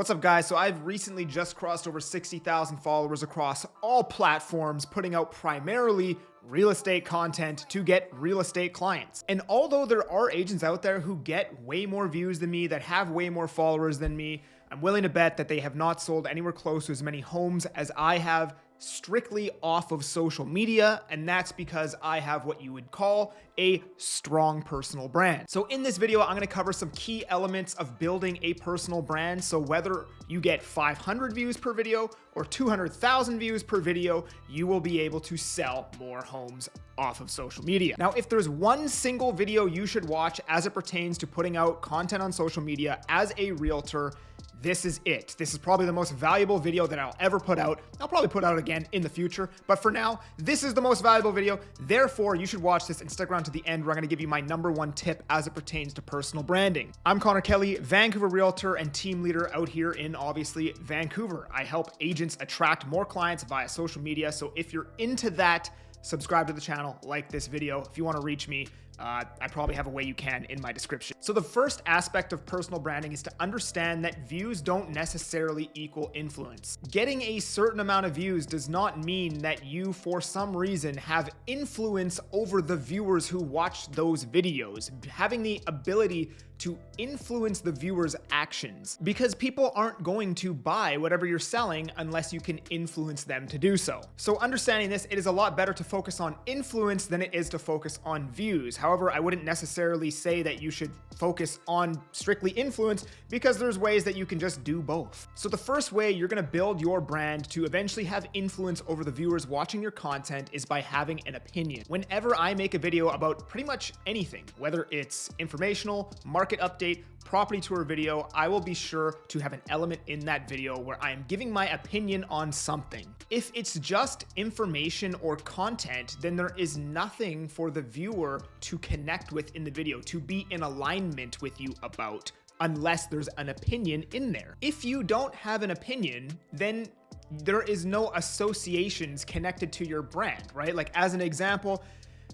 What's up, guys? So I've recently just crossed over 60,000 followers across all platforms, putting out primarily real estate content to get real estate clients. And although there are agents out there who get way more views than me, that have way more followers than me, I'm willing to bet that they have not sold anywhere close to as many homes as I have strictly off of social media, and that's because I have what you would call a strong personal brand. So in this video, I'm gonna cover some key elements of building a personal brand. So whether you get 500 views per video or 200,000 views per video, you will be able to sell more homes off of social media. Now, if there's one single video you should watch as it pertains to putting out content on social media as a realtor, this is it. This is probably the most valuable video that I'll ever put out. I'll probably put out again in the future, but for now, this is the most valuable video. Therefore, you should watch this and stick around to the end where I'm gonna give you my #1 tip as it pertains to personal branding. I'm 𝐕𝐈𝐃𝐄𝐒, Vancouver realtor and team leader out here in obviously Vancouver. I help agents attract more clients via social media. So if you're into that, subscribe to the channel, like this video. If you want to reach me, I probably have a way you can in my description. So the first aspect of personal branding is to understand that views don't necessarily equal influence. Getting a certain amount of views does not mean that you, for some reason, have influence over the viewers who watch those videos. Having the ability to influence the viewers' actions, because people aren't going to buy whatever you're selling unless you can influence them to do so. So understanding this, it is a lot better to focus on influence than it is to focus on views. However, I wouldn't necessarily say that you should focus on strictly influence, because there's ways that you can just do both. So the first way you're gonna build your brand to eventually have influence over the viewers watching your content is by having an opinion. Whenever I make a video about pretty much anything, whether it's informational, market update, property tour video, I will be sure to have an element in that video where I am giving my opinion on something. If it's just information or content, then there is nothing for the viewer to connect with in the video, to be in alignment with you about, unless there's an opinion in there. If you don't have an opinion, then there is no associations connected to your brand, right? Like, as an example,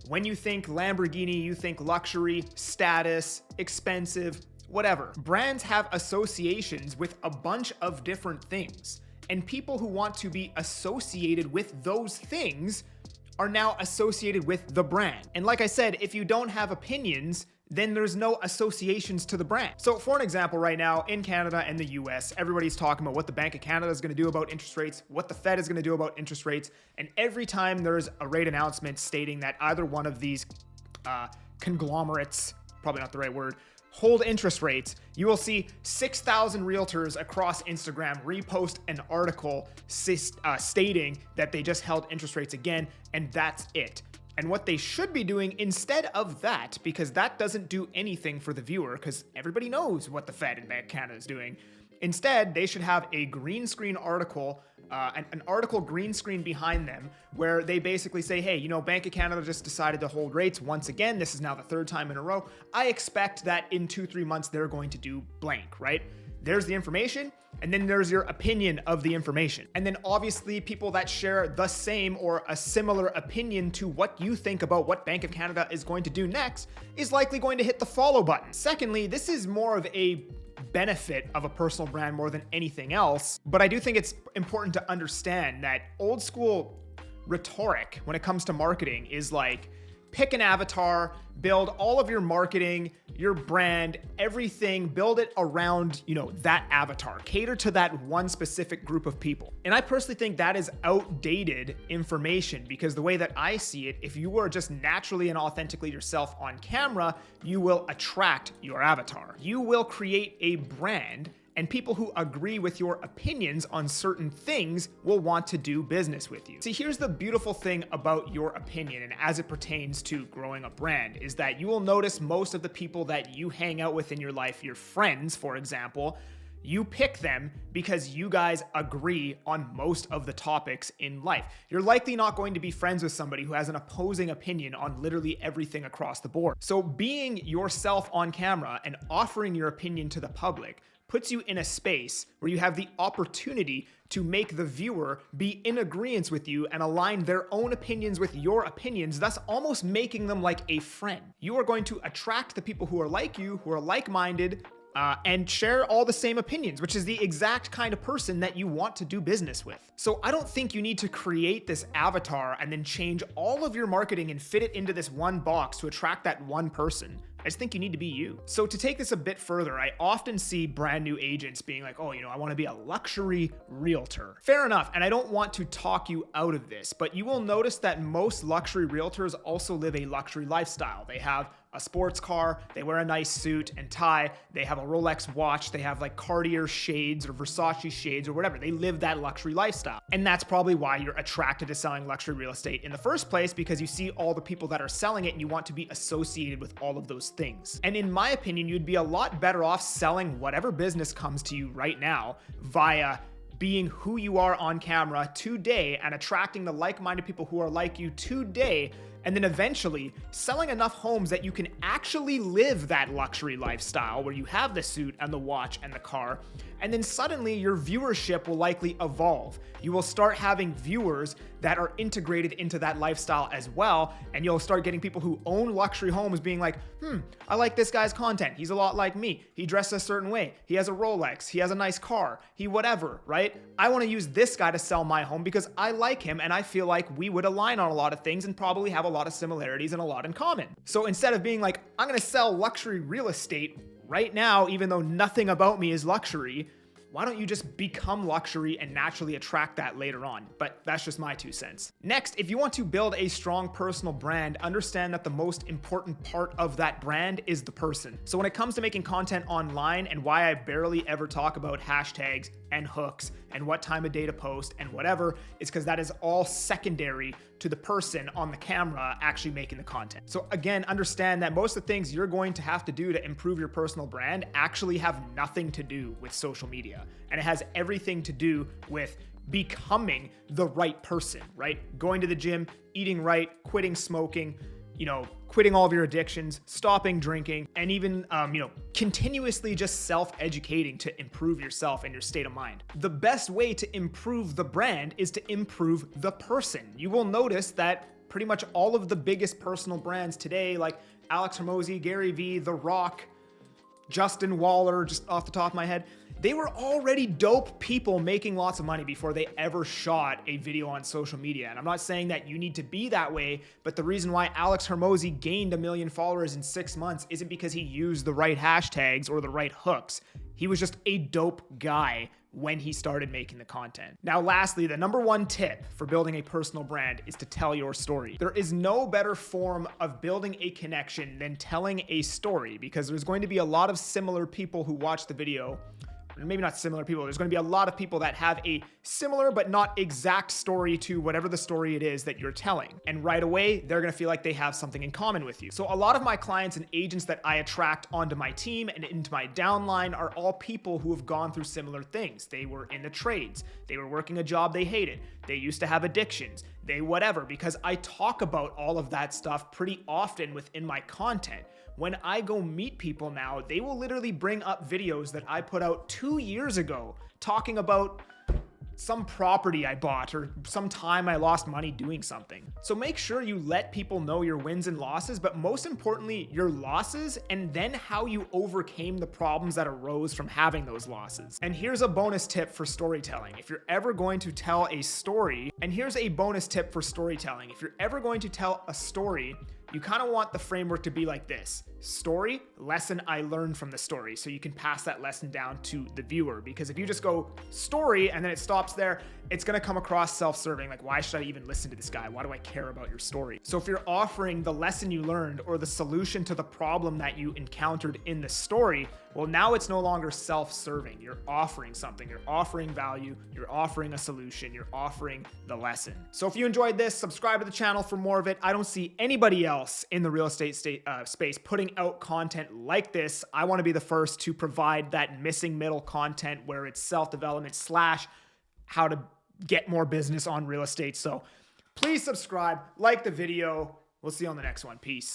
when you think Lamborghini, you think luxury, status, expensive, whatever. Brands have associations with a bunch of different things, and people who want to be associated with those things are now associated with the brand. And like I said, if you don't have opinions, then there's no associations to the brand. So for an example, right now in Canada and the US, everybody's talking about what the Bank of Canada is gonna do about interest rates, what the Fed is gonna do about interest rates. And every time there's a rate announcement stating that either one of these conglomerates, probably not the right word, hold interest rates, you will see 6,000 realtors across Instagram repost an article stating that they just held interest rates again, and that's it. And what they should be doing instead of that, because that doesn't do anything for the viewer, because everybody knows what the Fed and Bank of Canada is doing. Instead, they should have a green screen article, an article green screen behind them, where they basically say, hey, you know, Bank of Canada just decided to hold rates once again. This is now the 3rd time in a row. I expect that in 2-3 months, they're going to do blank, right? There's the information, and then there's your opinion of the information. And then obviously people that share the same or a similar opinion to what you think about what Bank of Canada is going to do next is likely going to hit the follow button. Secondly, this is more of a benefit of a personal brand more than anything else, but I do think it's important to understand that old school rhetoric when it comes to marketing is like, pick an avatar, build all of your marketing, your brand, everything, build it around, you know, that avatar, cater to that one specific group of people. And I personally think that is outdated information, because the way that I see it, if you are just naturally and authentically yourself on camera, you will attract your avatar. You will create a brand, and people who agree with your opinions on certain things will want to do business with you. See, here's the beautiful thing about your opinion, and as it pertains to growing a brand, is that you will notice most of the people that you hang out with in your life, your friends, for example, you pick them because you guys agree on most of the topics in life. You're likely not going to be friends with somebody who has an opposing opinion on literally everything across the board. So being yourself on camera and offering your opinion to the public puts you in a space where you have the opportunity to make the viewer be in agreement with you and align their own opinions with your opinions, thus almost making them like a friend. You are going to attract the people who are like you, who are like-minded, and share all the same opinions, which is the exact kind of person that you want to do business with. So I don't think you need to create this avatar and then change all of your marketing and fit it into this one box to attract that one person. I just think you need to be you. So to take this a bit further, I often see brand new agents being like, oh, I want to be a luxury realtor. Fair enough, and I don't want to talk you out of this, but you will notice that most luxury realtors also live a luxury lifestyle. They have a sports car, they wear a nice suit and tie, they have a Rolex watch, they have like Cartier shades or Versace shades or whatever. They live that luxury lifestyle. And that's probably why you're attracted to selling luxury real estate in the first place, because you see all the people that are selling it and you want to be associated with all of those things. And in my opinion, you'd be a lot better off selling whatever business comes to you right now via being who you are on camera today and attracting the like-minded people who are like you today, and then eventually selling enough homes that you can actually live that luxury lifestyle where you have the suit and the watch and the car, and then suddenly your viewership will likely evolve. You will start having viewers that are integrated into that lifestyle as well, and you'll start getting people who own luxury homes being like, I like this guy's content. He's a lot like me. He dresses a certain way. He has a Rolex. He has a nice car. He whatever, right? I want to use this guy to sell my home because I like him and I feel like we would align on a lot of things and probably have a lot of similarities and a lot in common. So instead of being like, I'm going to sell luxury real estate right now, even though nothing about me is luxury, why don't you just become luxury and naturally attract that later on? But that's just my 2 cents. Next, if you want to build a strong personal brand, understand that the most important part of that brand is the person. So when it comes to making content online, and why I barely ever talk about hashtags and hooks and what time of day to post and whatever, is because that is all secondary to the person on the camera actually making the content. So again, understand that most of the things you're going to have to do to improve your personal brand actually have nothing to do with social media. And it has everything to do with becoming the right person, right? Going to the gym, eating right, quitting smoking, quitting all of your addictions, stopping drinking, and even, continuously just self-educating to improve yourself and your state of mind. The best way to improve the brand is to improve the person. You will notice that pretty much all of the biggest personal brands today, like 𝐎𝐓𝐇𝐄𝐒, Gary Vee, The Rock, Justin Waller, just off the top of my head, they were already dope people making lots of money before they ever shot a video on social media. And I'm not saying that you need to be that way, but the reason why 𝐎𝐓𝐇𝐄𝐒 gained 1 million followers in 6 months isn't because he used the right hashtags or the right hooks. He was just a dope guy when he started making the content. Now, lastly, the number 1 tip for building a personal brand is to tell your story. There is no better form of building a connection than telling a story, because there's going to be a lot of similar people who watch the video. Maybe not similar people. There's going to be a lot of people that have a similar but not exact story to whatever the story it is that you're telling. And right away, they're going to feel like they have something in common with you. So a lot of my clients and agents that I attract onto my team and into my downline are all people who have gone through similar things. They were in the trades. They were working a job they hated. They used to have addictions. They whatever, because I talk about all of that stuff pretty often within my content. When I go meet people now, they will literally bring up videos that I put out 2 years ago talking about some property I bought or some time I lost money doing something. So make sure you let people know your wins and losses, but most importantly, your losses, and then how you overcame the problems that arose from having those losses. And here's a bonus tip for storytelling. If you're ever going to tell a story, you kind of want the framework to be like this: story, lesson I learned from the story, so you can pass that lesson down to the viewer. Because if you just go story and then it stops there, it's going to come across self-serving. Like, why should I even listen to this guy? Why do I care about your story? So if you're offering the lesson you learned or the solution to the problem that you encountered in the story, well, now it's no longer self-serving. You're offering something. You're offering value. You're offering a solution. You're offering the lesson. So if you enjoyed this, subscribe to the channel for more of it. I don't see anybody else in the real estate space putting out content like this. I want to be the first to provide that missing middle content where it's self-development / how to get more business on real estate. So please subscribe, like the video. We'll see you on the next one. Peace.